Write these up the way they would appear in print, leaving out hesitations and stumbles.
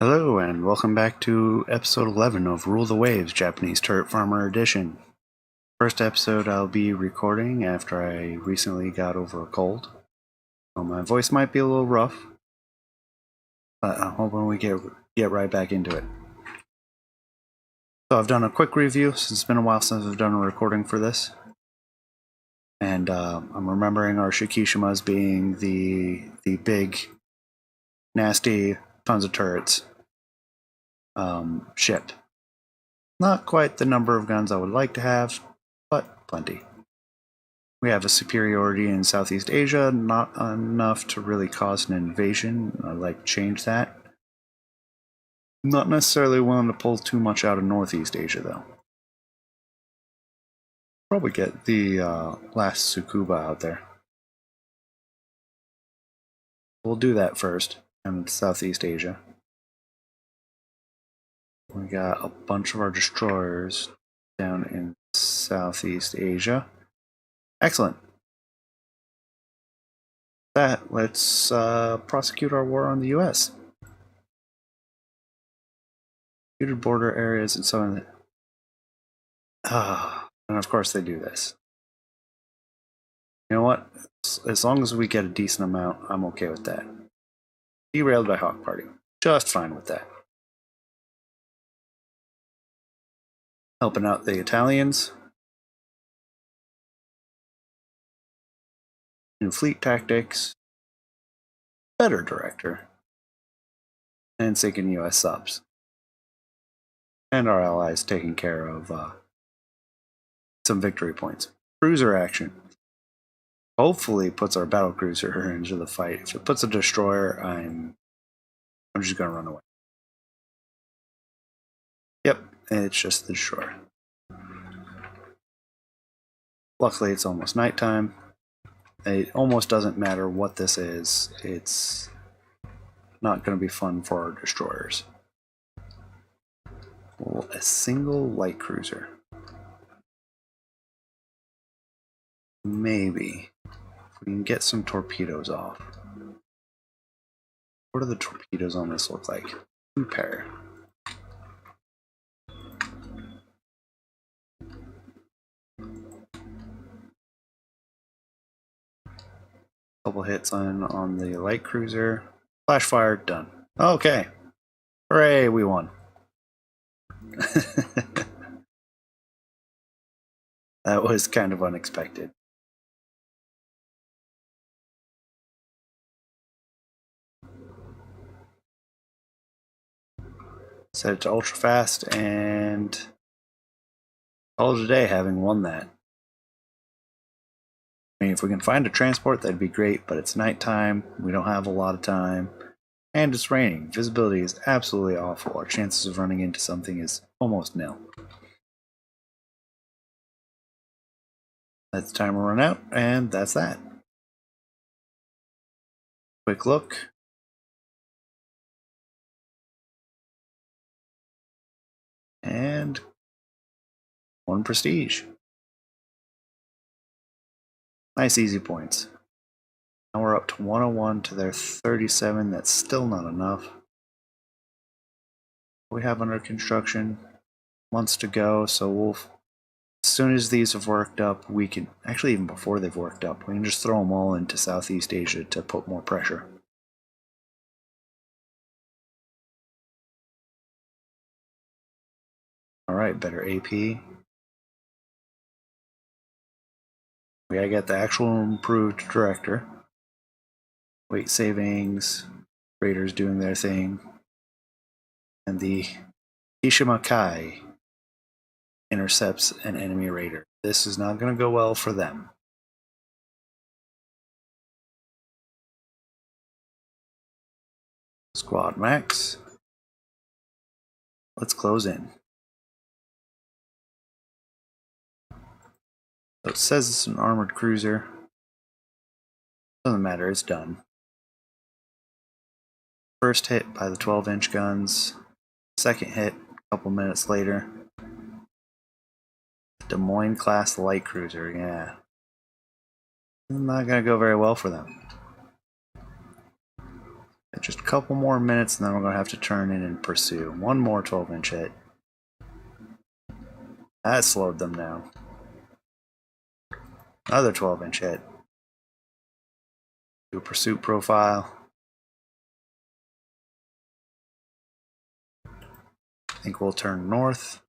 Hello and welcome back to episode 11 of Rule the Waves Japanese Turret Farmer Edition. First episode I'll be recording after I recently got over a cold. So my voice might be a little rough, but I'm hoping we get right back into it. So I've done a quick review since it's been a while since I've done a recording for this. And I'm remembering our Shikishimas being the big, nasty, tons of turrets ship. Not quite the number of guns I would like to have, but plenty. We have a superiority in Southeast Asia, not enough to really cause an invasion. I'd like to change that. Not necessarily willing to pull too much out of Northeast Asia, though. Probably get the last Tsukuba out there. We'll do that first, in Southeast Asia. We got a bunch of our destroyers down in Southeast Asia. Excellent. Let's prosecute our war on the U.S. Disputed border areas and so on. And of course they do this. You know what? As long as we get a decent amount, I'm okay with that. Derailed by Hawk Party. Just fine with that. Helping out the Italians. New fleet tactics. Better director. And sinking US subs. And our allies taking care of some victory points. Cruiser action. Hopefully puts our battlecruiser into the fight. If it puts a destroyer, I'm just gonna run away. Yep, it's just the destroyer. Luckily it's almost nighttime. It almost doesn't matter what this is. It's not gonna be fun for our destroyers. Well, a single light cruiser. Maybe. If we can get some torpedoes off. What do the torpedoes on this look like? 2 pair. Couple hits on the light cruiser. Flash fire, done. Okay. Hooray, we won. That was kind of unexpected. Set it to ultra fast and call it a day having won that. I mean, if we can find a transport, that'd be great, but it's nighttime, we don't have a lot of time, and it's raining. Visibility is absolutely awful. Our chances of running into something is almost nil. Let the timer run out, and that's that. Quick look. And 1 prestige. Nice easy points. Now we're up to 101 to their 37. That's still not enough. We have under construction. Months to go, so we'll... As soon as these have worked up, we can... Actually, even before they've worked up, we can just throw them all into Southeast Asia to put more pressure. Alright, better AP. We gotta get the actual improved director. Weight savings, raiders doing their thing. And the Ishimakai intercepts an enemy raider. This is not going to go well for them. Squad max. Let's close in. So it says it's an armored cruiser. Doesn't matter, it's done. First hit by the 12-inch guns. Second hit a couple minutes later. Des Moines class light cruiser, yeah. Not gonna go very well for them. Just a couple more minutes, and then we're going to have to turn in and pursue. One more 12-inch hit. That slowed them down. Another 12-inch hit. Do a pursuit profile. I think we'll turn north.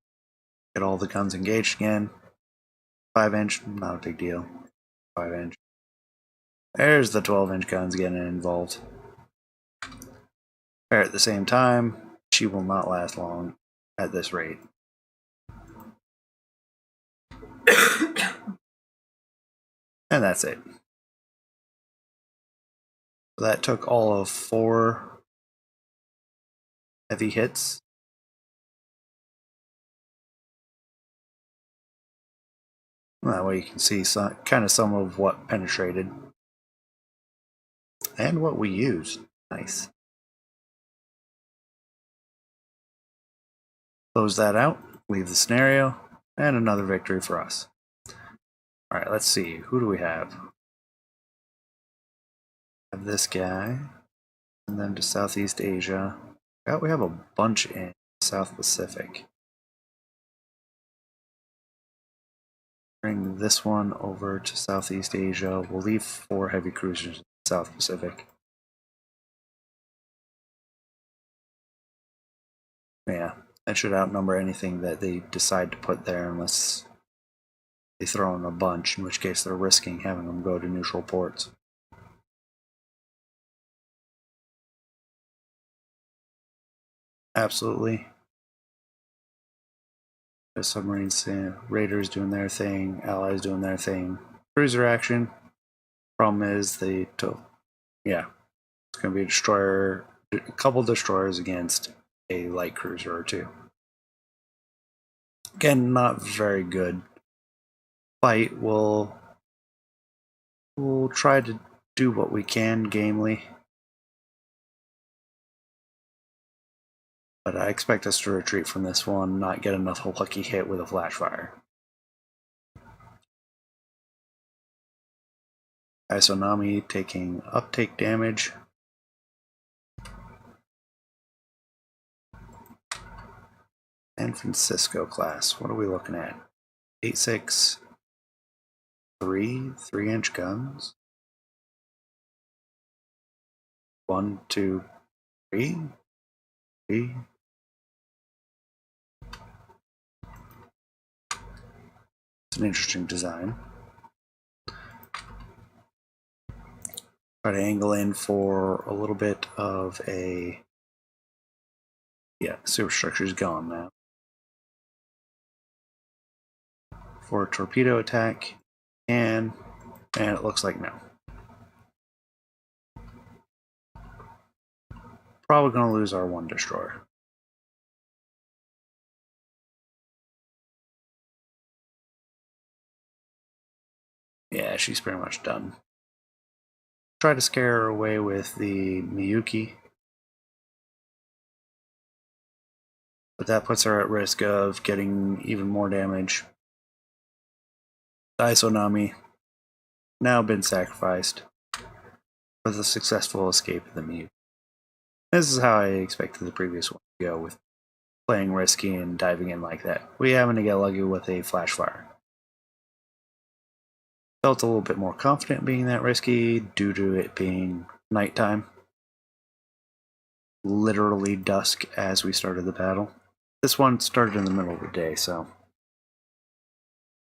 Get all the guns engaged again. 5-inch, not a big deal. 5-inch. There's the 12-inch guns getting involved. Fire at the same time. She will not last long at this rate. And that's it. So that took all of 4 heavy hits. That way you can see kind of some of what penetrated. And what we used. Nice. Close that out. Leave the scenario. And another victory for us. Alright, let's see. Who do we have? We have this guy. And then to Southeast Asia. We have a bunch in South Pacific. Bring this one over to Southeast Asia. We'll leave 4 heavy cruisers in South Pacific. Yeah, that should outnumber anything that they decide to put there unless they throw in a bunch, in which case they're risking having them go to neutral ports. Absolutely. The submarines, raiders doing their thing, allies doing their thing. Cruiser action. Problem is it's going to be a couple destroyers against a light cruiser or 2. Again, not very good fight. We'll try to do what we can gamely. But I expect us to retreat from this one, not get another lucky hit with a flash fire. Isonomi taking uptake damage. San Francisco class, what are we looking at? 8.6, 3-inch guns. 1, 2, 3. It's an interesting design. Try to angle in for a little bit of a... Yeah, superstructure's gone now. For a torpedo attack, and it looks like no. Probably going to lose our 1 destroyer. Yeah, she's pretty much done. Try to scare her away with the Miyuki. But that puts her at risk of getting even more damage. Isonomi now been sacrificed for the successful escape of the Miyuki. This is how I expected the previous one to go, with playing risky and diving in like that. We happen to get lucky with a flash fire. Felt a little bit more confident being that risky due to it being nighttime. Literally dusk as we started the battle. This one started in the middle of the day, so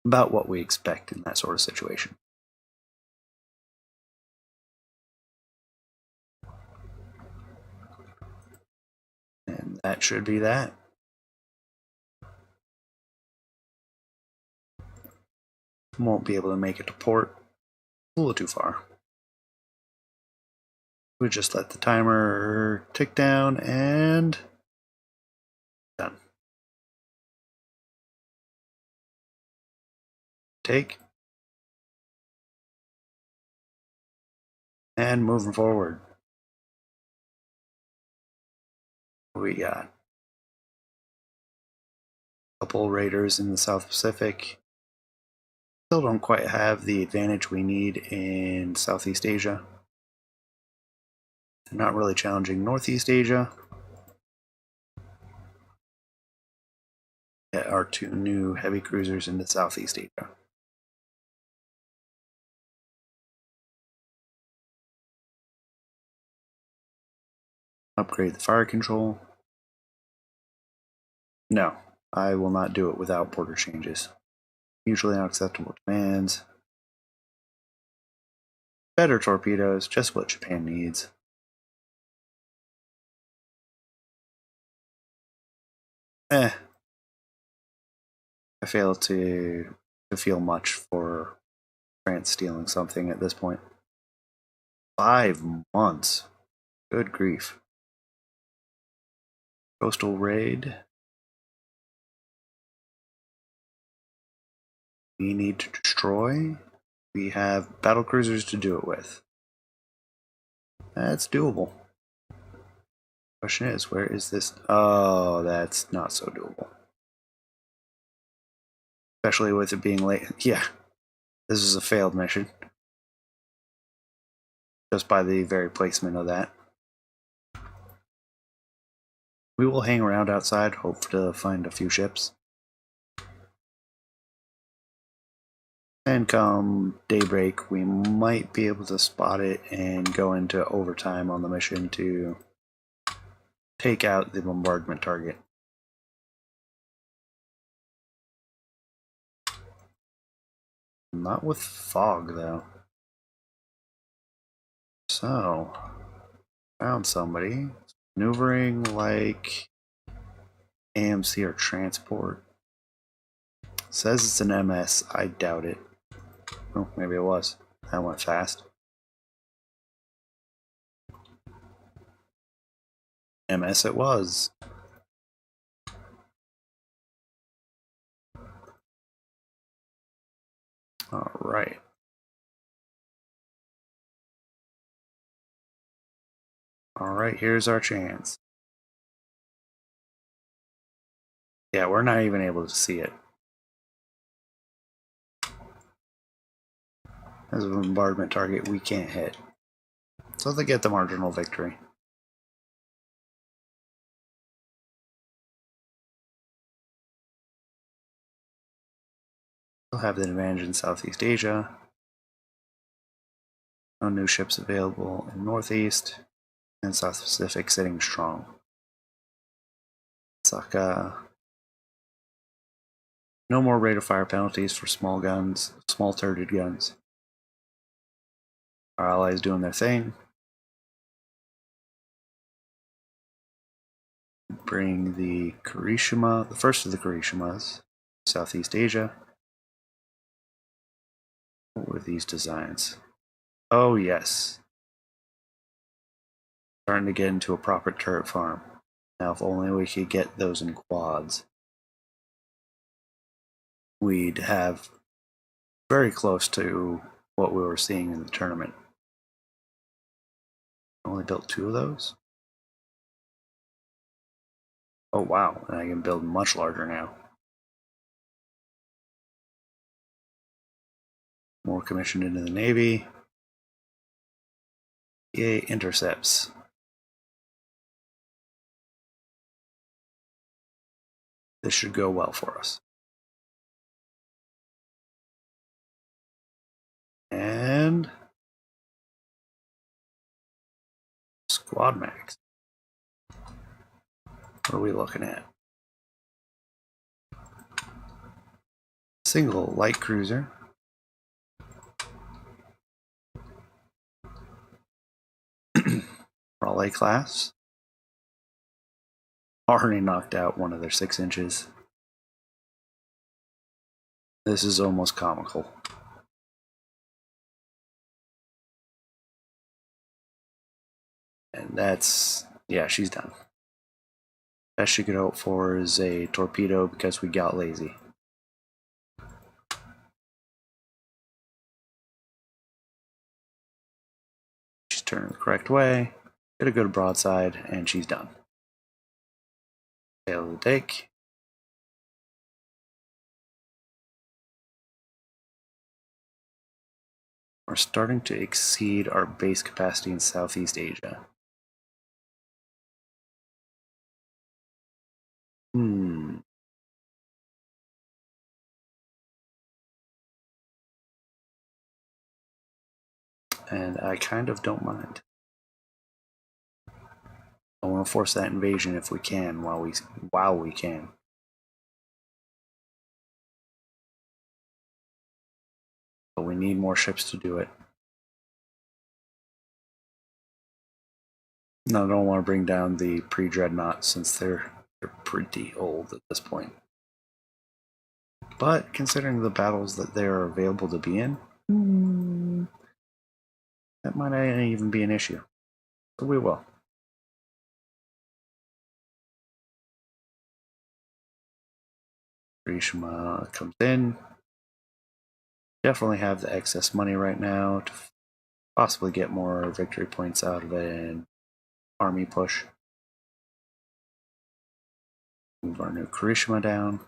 about what we expect in that sort of situation. And that should be that. Won't be able to make it to port. A little too far. We just let the timer tick down and done. Take. And moving forward. We got a couple raiders in the South Pacific. Still don't quite have the advantage we need in Southeast Asia. not really challenging Northeast Asia. Get our 2 new heavy cruisers into Southeast Asia. Upgrade the fire control. No, I will not do it without border changes. Mutually unacceptable demands. Better torpedoes, just what Japan needs. I fail to feel much for France stealing something at this point. 5 months. Good grief. Coastal raid. We need to destroy. We have battlecruisers to do it with. That's doable. Question is, where is this? Oh, that's not so doable. Especially with it being late. Yeah, this is a failed mission. Just by the very placement of that. We will hang around outside, hope to find a few ships. And come daybreak, we might be able to spot it and go into overtime on the mission to take out the bombardment target. Not with fog, though. So, found somebody. Maneuvering like AMC or transport. Says it's an MS. I doubt it. Oh, maybe it was. That went fast. MS it was. Alright. Alright, here's our chance. Yeah, we're not even able to see it. As a bombardment target, we can't hit. So they get the marginal victory. We'll have the advantage in Southeast Asia. No new ships available in Northeast. And South Pacific sitting strong. Saka. No more rate of fire penalties for small guns, small turreted guns. Our allies doing their thing. Bring the Kurishima, the first of the Kurishimas, Southeast Asia. What were these designs? Oh yes. Starting to get into a proper turret farm. Now if only we could get those in quads. We'd have very close to what we were seeing in the tournament. Only built 2 of those? Oh wow, and I can build much larger now. More commissioned into the Navy. Yay, intercepts. This should go well for us. And squad max. What are we looking at? Single light cruiser. Raleigh class. Already knocked out one of their 6 inches. This is almost comical. And that's, yeah, she's done. Best she could hope for is a torpedo because we got lazy. She's turning the correct way, get a good broadside, and she's done. Sail the take. We're starting to exceed our base capacity in Southeast Asia. And I kind of don't mind. I want to force that invasion if we can while we can. But we need more ships to do it. No, I don't want to bring down the pre-dreadnought since they're pretty old at this point. But considering the battles that they are available to be in, that might not even be an issue. So we will. Rishima comes in. Definitely have the excess money right now to possibly get more victory points out of an army push. Move our new Karishima down.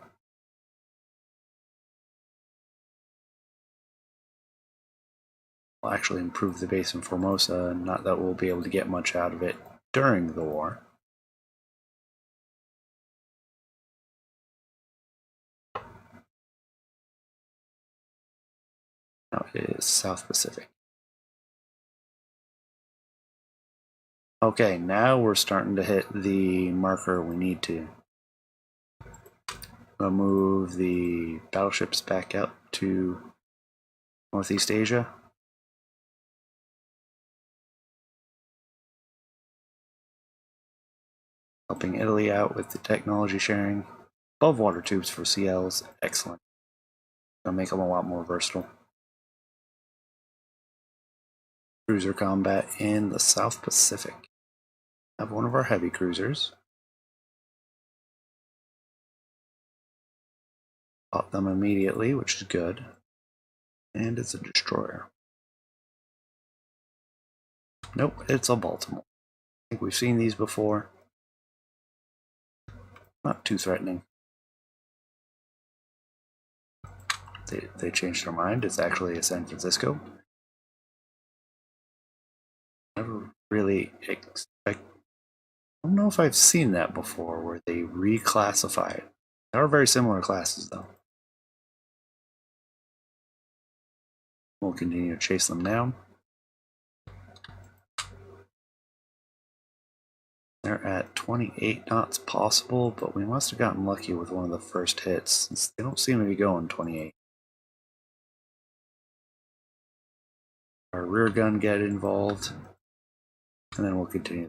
We'll actually improve the base in Formosa, not that we'll be able to get much out of it during the war. Now it is South Pacific. Okay, now we're starting to hit the marker we need to. We'll move the battleships back up to Northeast Asia. Helping Italy out with the technology sharing. Above water tubes for CLs, excellent. Gonna make them a lot more versatile. Cruiser combat in the South Pacific. Have one of our heavy cruisers. Pop them immediately, which is good. And it's a destroyer. Nope, it's a Baltimore. I think we've seen these before. Not too threatening. They changed their mind. It's actually a San Francisco. Never really expect. I don't know if I've seen that before where they reclassify it. They are very similar classes though. We'll continue to chase them down. They're at 28 knots possible, but we must have gotten lucky with one of the first hits since they don't seem to be going 28. Our rear gun get involved, and then we'll continue.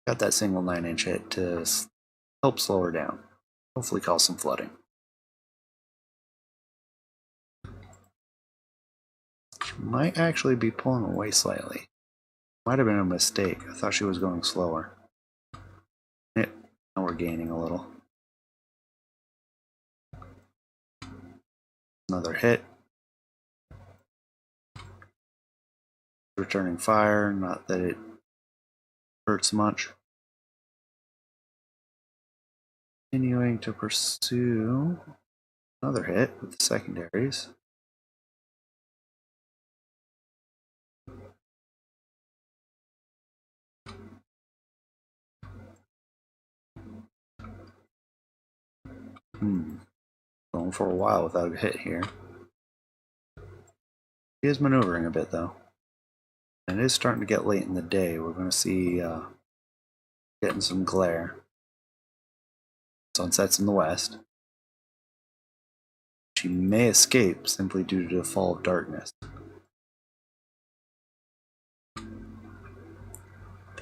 Got that single 9-inch hit to help slow her down. Hopefully cause some flooding. She might actually be pulling away slightly. Might have been a mistake. I thought she was going slower. Yep, now we're gaining a little. Another hit. Returning fire, not that it hurts much. Continuing to pursue. Another hit with the secondaries. Going for a while without a hit here. He is maneuvering a bit though. And it is starting to get late in the day. We're going to see getting some glare. Sunset's in the west. She may escape simply due to the fall of darkness. Does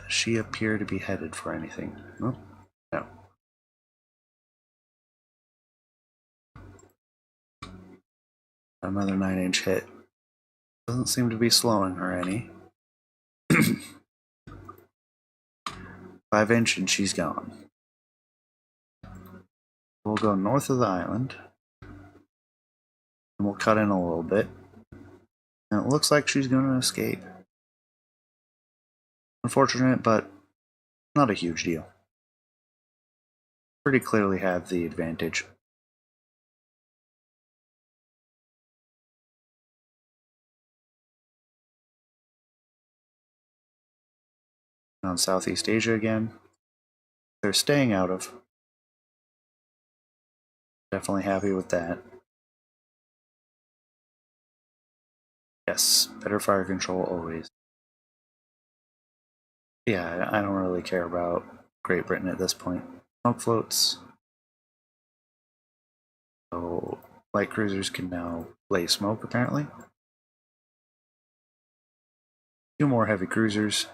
she appear to be headed for anything? Oh, no. Another 9-inch hit. Doesn't seem to be slowing her any. 5-inch and she's gone. We'll go north of the island. And we'll cut in a little bit. And it looks like she's going to escape. Unfortunate, but not a huge deal. Pretty clearly have the advantage. On Southeast Asia again. They're staying out of. Definitely happy with that. Yes, better fire control always. Yeah, I don't really care about Great Britain at this point. Smoke floats. So light cruisers can now lay smoke, apparently. 2 more heavy cruisers.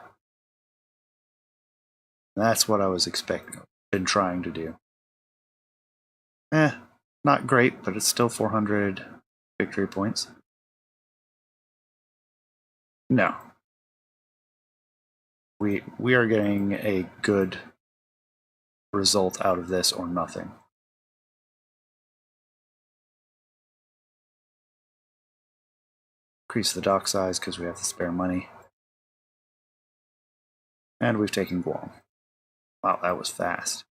That's what I was expecting. Been trying to do. Not great, but it's still 400 victory points. No. We are getting a good result out of this or nothing. Increase the dock size because we have the spare money. And we've taken Guam. Wow, that was fast.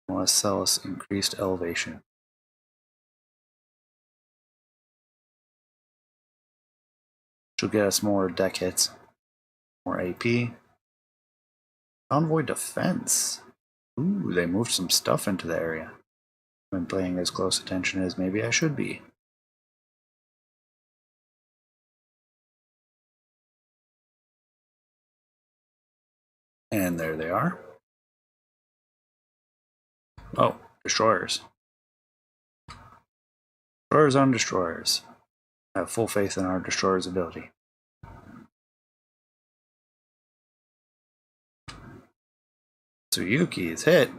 Want to sell us increased elevation. Which will get us more deck hits, more AP. Convoy defense. Ooh, they moved some stuff into the area. I've been paying as close attention as maybe I should be. And there they are. Oh, destroyers. Destroyers on destroyers. I have full faith in our destroyer's ability. Tsuyuki is hit.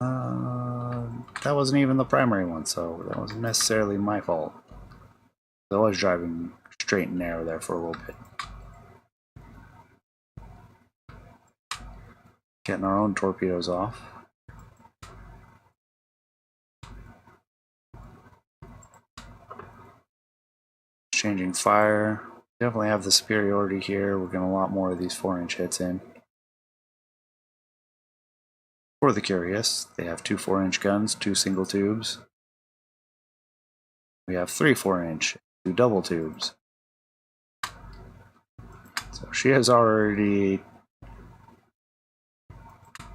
That wasn't even the primary one, so that wasn't necessarily my fault. I was driving straight and narrow there for a little bit. Getting our own torpedoes off. Changing fire. Definitely have the superiority here. We're getting a lot more of these 4-inch hits in. For the curious, they have 2 4-inch guns, 2 single tubes. We have 3 4-inch, 2 double tubes. So she has already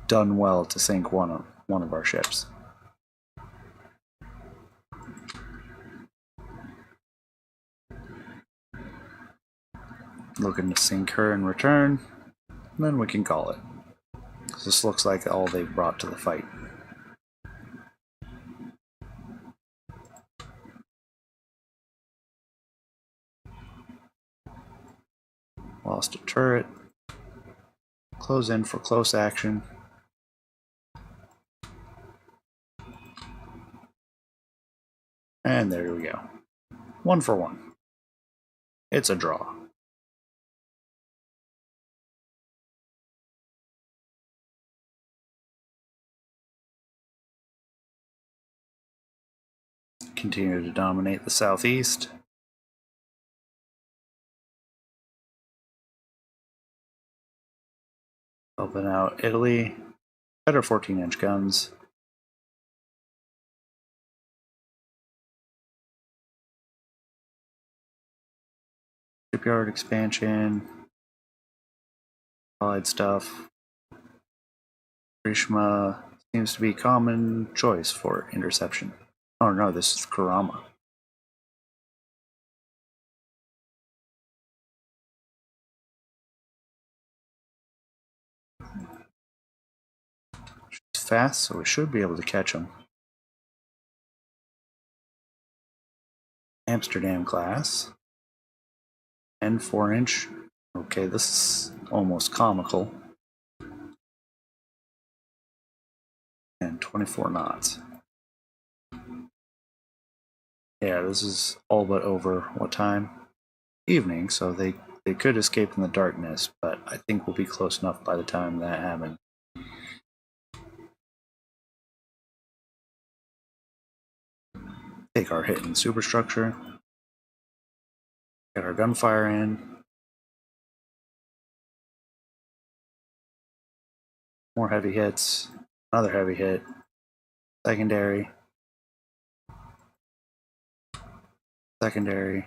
done well to sink one of our ships. Looking to sink her in return, and then we can call it. This looks like all they've brought to the fight. Lost a turret. Close in for close action. And there we go. 1 for 1. It's a draw. Continue to dominate the southeast. Helping out Italy. Better 14-inch guns. Shipyard expansion. Allied stuff. Rishma seems to be a common choice for interception. Oh no, this is Kurama. She's fast, so we should be able to catch him. Amsterdam class. And 4-inch. Okay, this is almost comical. And 24 knots. Yeah, this is all but over. What time? Evening, so they could escape in the darkness, but I think we'll be close enough by the time that happens. Take our hit in superstructure. Get our gunfire in. More heavy hits. Another heavy hit. Secondary. Secondary.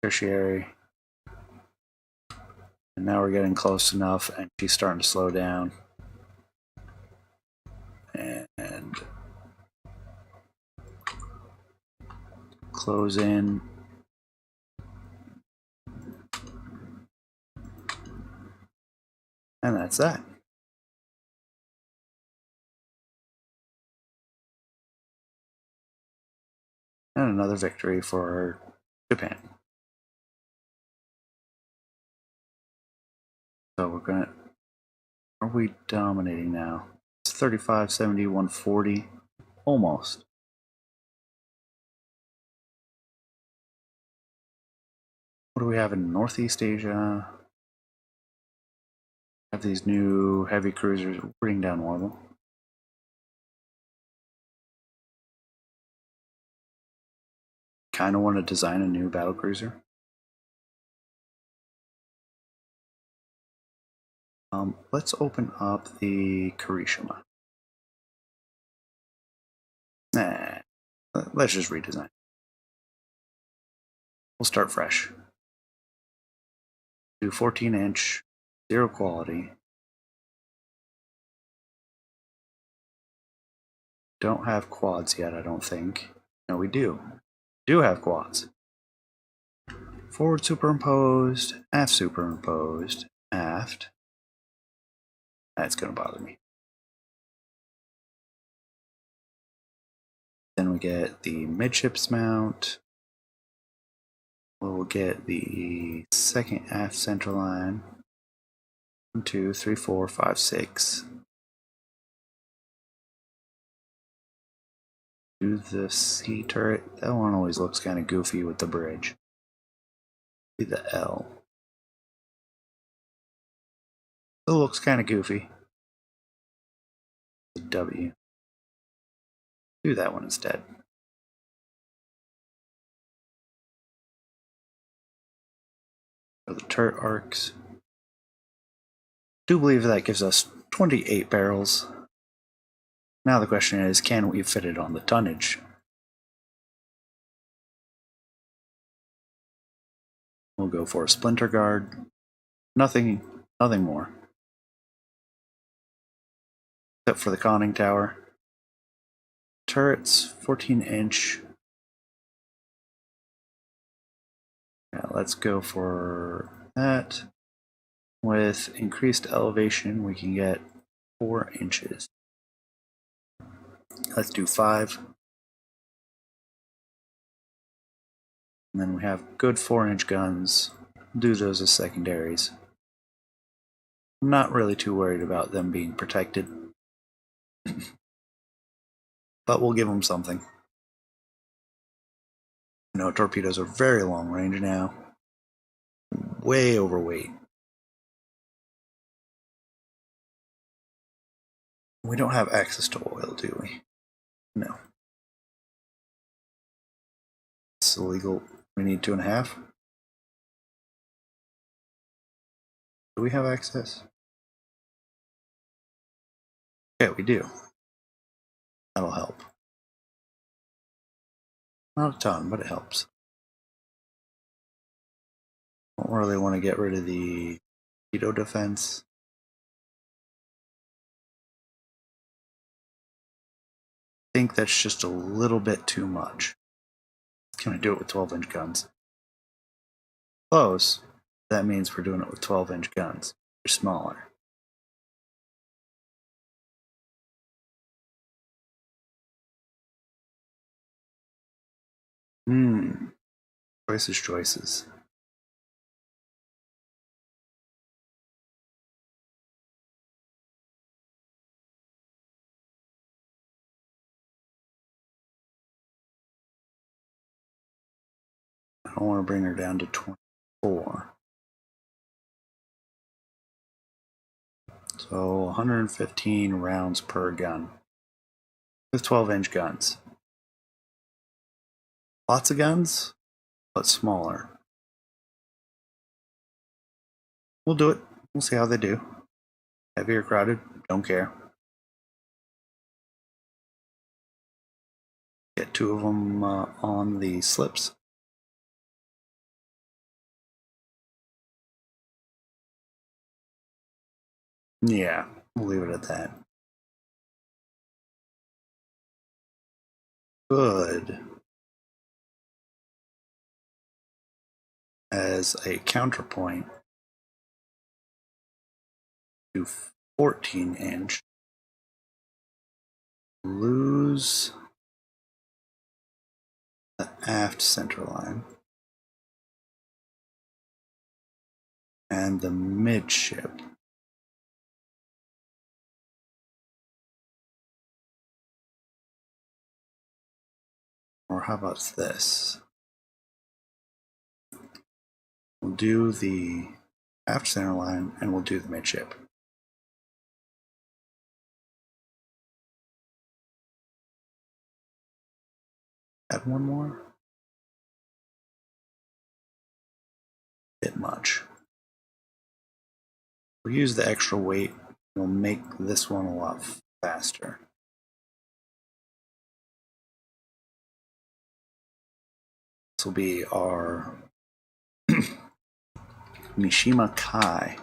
Tertiary. And now we're getting close enough, and she's starting to slow down. And close in. And that's that. And another victory for Japan. So we're gonna. Are we dominating now? It's 35, 70, 140. Almost. What do we have in Northeast Asia? Have these new heavy cruisers. Bring down one of them. Kind of want to design a new battlecruiser. Let's open up the Kirishima. Nah, let's just redesign. We'll start fresh. Do 14-inch, 0 quality. Don't have quads yet, I don't think. No, we do. Do have quads. Forward superimposed, aft superimposed, aft. That's going to bother me. Then we get the midships mount. We'll get the second aft center line. 1, 2, 3, 4, 5, 6. Do the C turret. That one always looks kind of goofy with the bridge. Do the L. It looks kind of goofy. The W. Do that one instead. For the turret arcs. Do believe that gives us 28 barrels. Now the question is, can we fit it on the tonnage? We'll go for a splinter guard. Nothing more. Except for the conning tower. Turrets, 14-inch. Yeah, let's go for that. With increased elevation, we can get 4 inches. Let's do 5. And then we have good 4-inch guns. Do those as secondaries. I'm not really too worried about them being protected. But we'll give them something. You know, torpedoes are very long range now. Way overweight. We don't have access to oil, do we? No. It's illegal. We need 2.5. Do we have access? Yeah, we do. That'll help. Not a ton, but it helps. Don't really want to get rid of the torpedo defense. I think that's just a little bit too much. Can I do it with 12-inch guns? Close. That means we're doing it with 12-inch guns. They're smaller. Choices. I don't want to bring her down to 24. So 115 rounds per gun. With 12-inch guns. Lots of guns, but smaller. We'll do it. We'll see how they do. Heavy or crowded, don't care. Get 2 of them on the slips. Yeah, we'll leave it at that. Good. As a counterpoint to 14-inch, lose the aft center line and the midship. Or how about this? We'll do the aft center line and we'll do the midship. Add one more. Bit much. We'll use the extra weight. We'll make this one a lot faster. This will be our Mishima Kai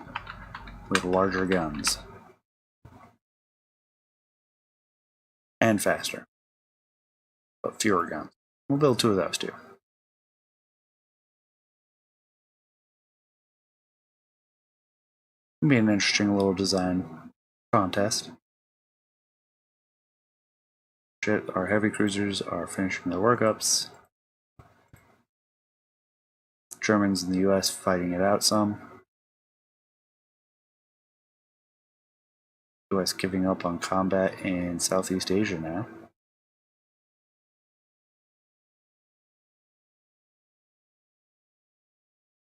with larger guns. And faster. But fewer guns. We'll build 2 of those too. It'll be an interesting little design contest. Our heavy cruisers are finishing their workups. Germans in the US fighting it out some. US giving up on combat in Southeast Asia now.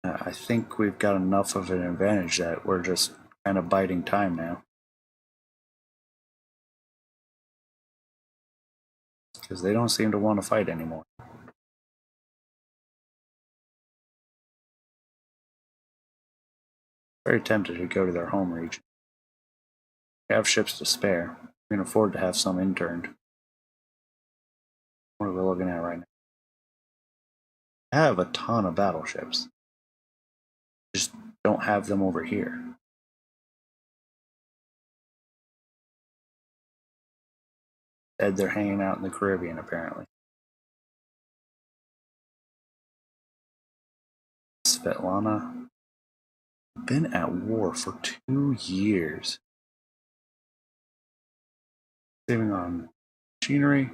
I think we've got enough of an advantage that we're just kind of biding time now. Because they don't seem to want to fight anymore. Very tempted to go to their home region. We have ships to spare. We can afford to have some interned. What are we looking at right now? I have a ton of battleships. Just don't have them over here. Instead, they're hanging out in the Caribbean, apparently. Svetlana. Been at war for 2 years. Saving on machinery.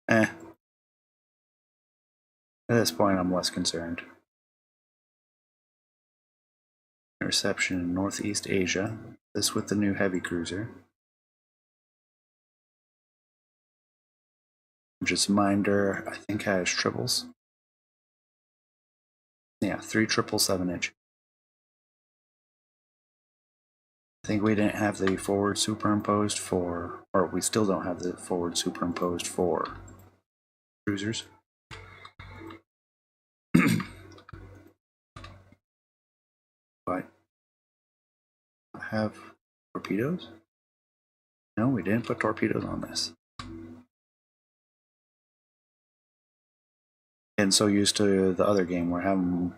At this point, I'm less concerned. Interception in Northeast Asia. This with the new heavy cruiser. Just Minder, I think, has triples. Yeah, 3 777-inch. I think we didn't have the forward superimposed for, or we still don't have the forward superimposed for cruisers. But I have torpedoes? No, we didn't put torpedoes on this. And so used to the other game, we're having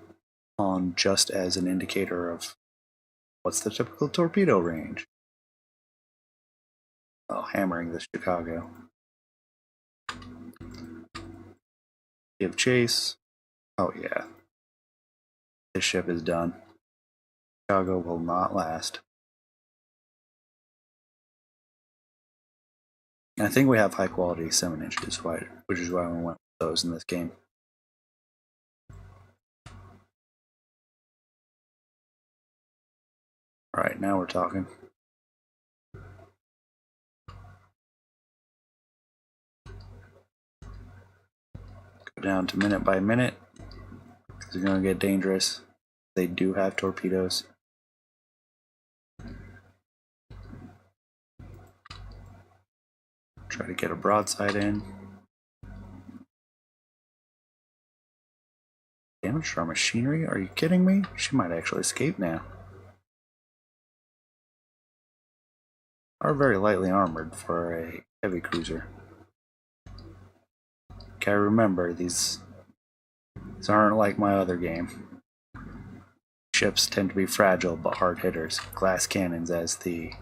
on just as an indicator of what's the typical torpedo range. Oh, hammering this Chicago. Give chase. Oh yeah. This ship is done. Chicago will not last. And I think we have high quality 7-inches, which is why we went with those in this game. Alright, now we're talking. Go down to minute by minute. It's going to get dangerous. They do have torpedoes. Try to get a broadside in. Damage to our machinery? Are you kidding me? She might actually escape now. Are very lightly armored for a heavy cruiser. Okay, remember these aren't like my other game. Ships tend to be fragile but hard hitters. Glass cannons, as the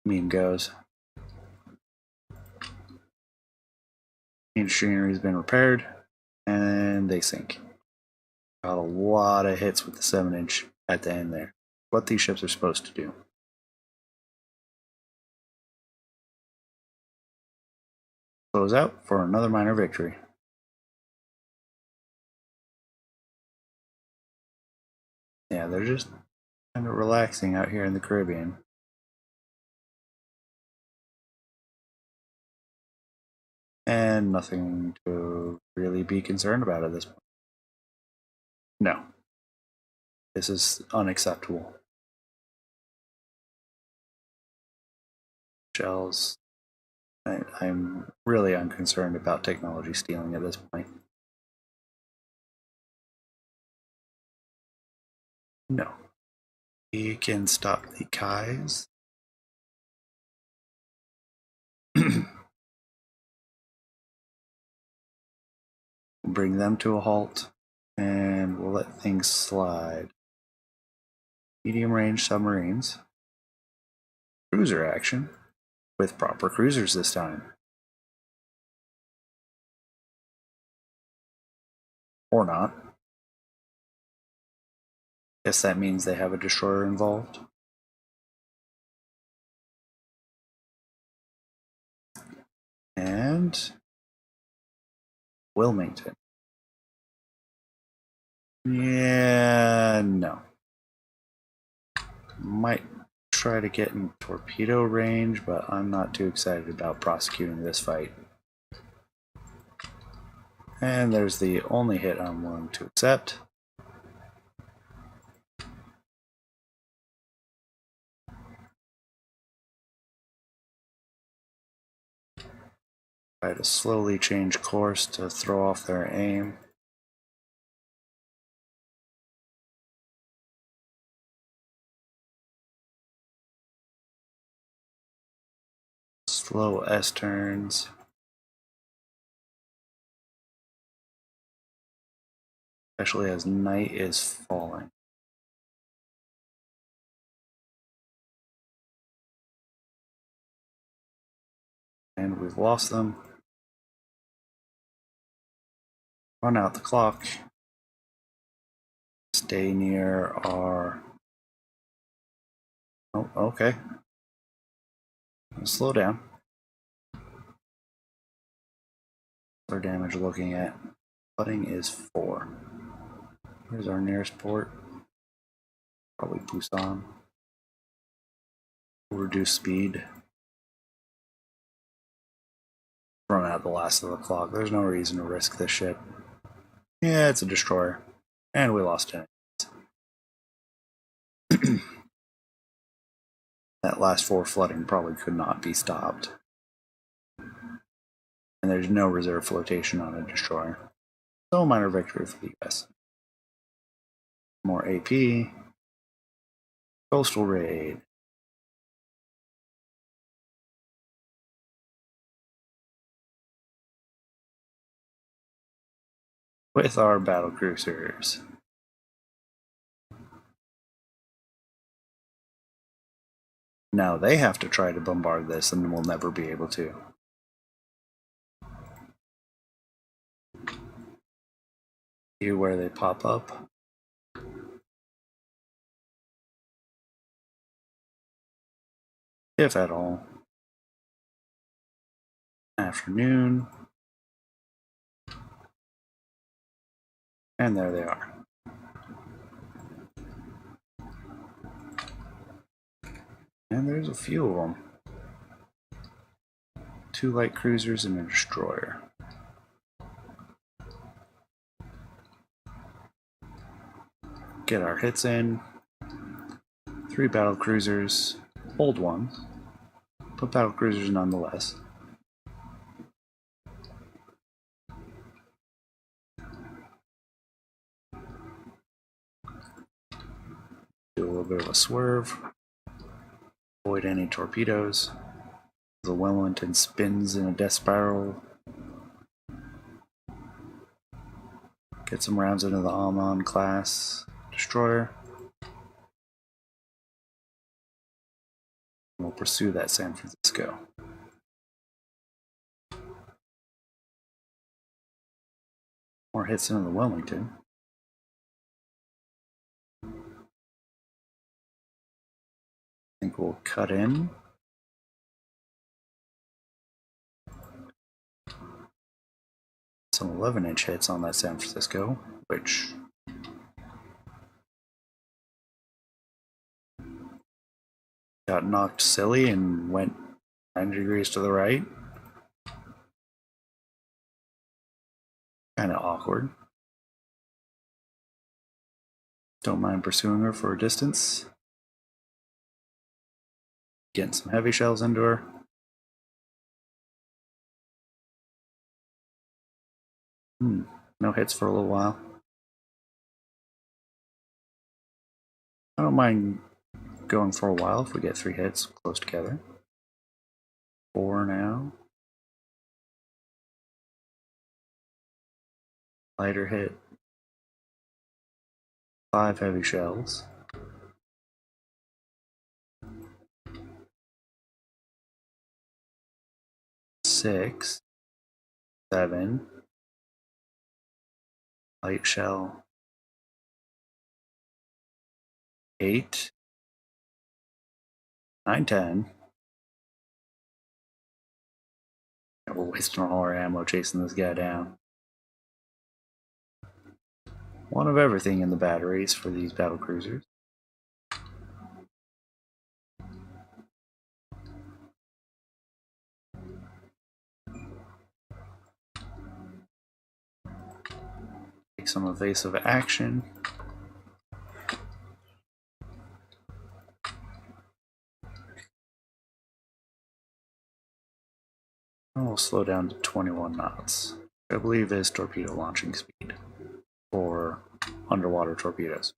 meme goes. Machinery has been repaired, and they sink. Got a lot of hits with the 7-inch at the end there. What these ships are supposed to do. Close out for another minor victory. Yeah, they're just kind of relaxing out here in the Caribbean. And nothing to really be concerned about at this point. No. This is unacceptable. Shells. I'm really unconcerned about technology stealing at this point. No. We can stop the Kais. Bring them to a halt, and we'll let things slide. Medium range submarines. Cruiser action, with proper cruisers this time. Or not. Guess that means they have a destroyer involved. And Wilmington. Yeah, no. Might try to get in torpedo range, but I'm not too excited about prosecuting this fight. And there's the only hit I'm willing to accept. Try to slowly change course to throw off their aim. Slow S turns. Especially as night is falling. And we've lost them. Run out the clock. Stay near our... Oh, okay. Slow down. Our damage looking at. Flooding is 4. Where's our nearest port? Probably Busan. We'll reduce speed. Run out the last of the clock. There's no reason to risk this ship. Yeah, it's a destroyer. And we lost 10. That last 4 flooding probably could not be stopped. And there's no reserve flotation on a destroyer. So minor victory for the US. More AP. Coastal raid. With our battlecruisers. Now they have to try to bombard this, and we'll never be able to. See where they pop up. If at all. Afternoon. And there they are. And there's a few of them. 2 light cruisers and a destroyer. Get our hits in. 3 battle cruisers, old ones, but battle cruisers nonetheless. Do a little bit of a swerve. Avoid any torpedoes. The Wellington spins in a death spiral. Get some rounds into the Amon class. destroyer. We'll pursue that San Francisco. More hits into the Wellington. I think we'll cut in. Some 11-inch hits on that San Francisco, which got knocked silly and went 90 degrees to the right. Kind of awkward. Don't mind pursuing her for a distance. Getting some heavy shells into her. No hits for a little while. I don't mind going for a while if we get 3 hits close together. 4 now. Lighter hit. 5 heavy shells. 6, 7. Light shell. 8, 9, 10. We're wasting all our ammo chasing this guy down. One of everything in the batteries for these battlecruisers. Take some evasive action. And we'll slow down to 21 knots. I believe is torpedo launching speed for underwater torpedoes.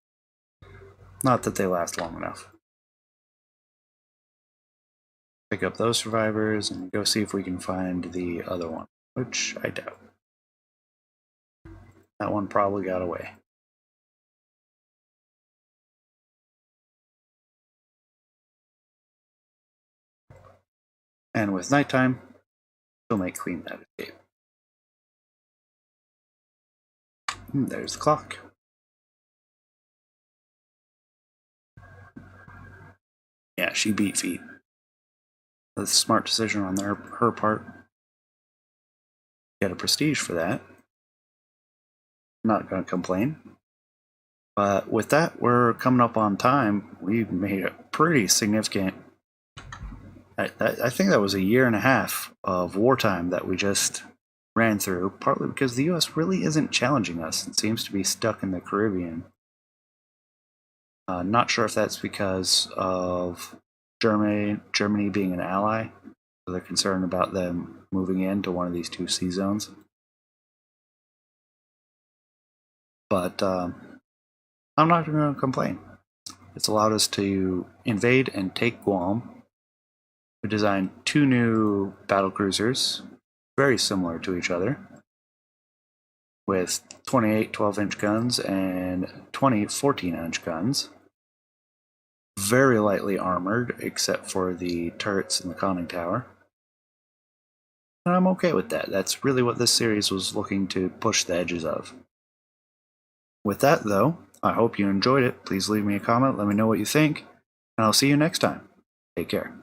Not that they last long enough. Pick up those survivors and go see if we can find the other one, which I doubt. That one probably got away. And with nighttime, she'll make clean that escape. There's the clock. Yeah, she beat feet. That's a smart decision on her part. Get a prestige for that. Not going to complain. But with that, we're coming up on time. We've made a pretty significant... I think that was a year and a half of wartime that we just ran through, partly because the US really isn't challenging us. It seems to be stuck in the Caribbean. Not sure if that's because of Germany being an ally, so they're concerned about them moving into one of these 2 sea zones. But I'm not going to complain. It's allowed us to invade and take Guam. We designed 2 new battlecruisers, very similar to each other, with 28 12-inch guns and 20 14-inch guns. Very lightly armored, except for the turrets and the conning tower. And I'm okay with that. That's really what this series was looking to push the edges of. With that, though, I hope you enjoyed it. Please leave me a comment, let me know what you think, and I'll see you next time. Take care.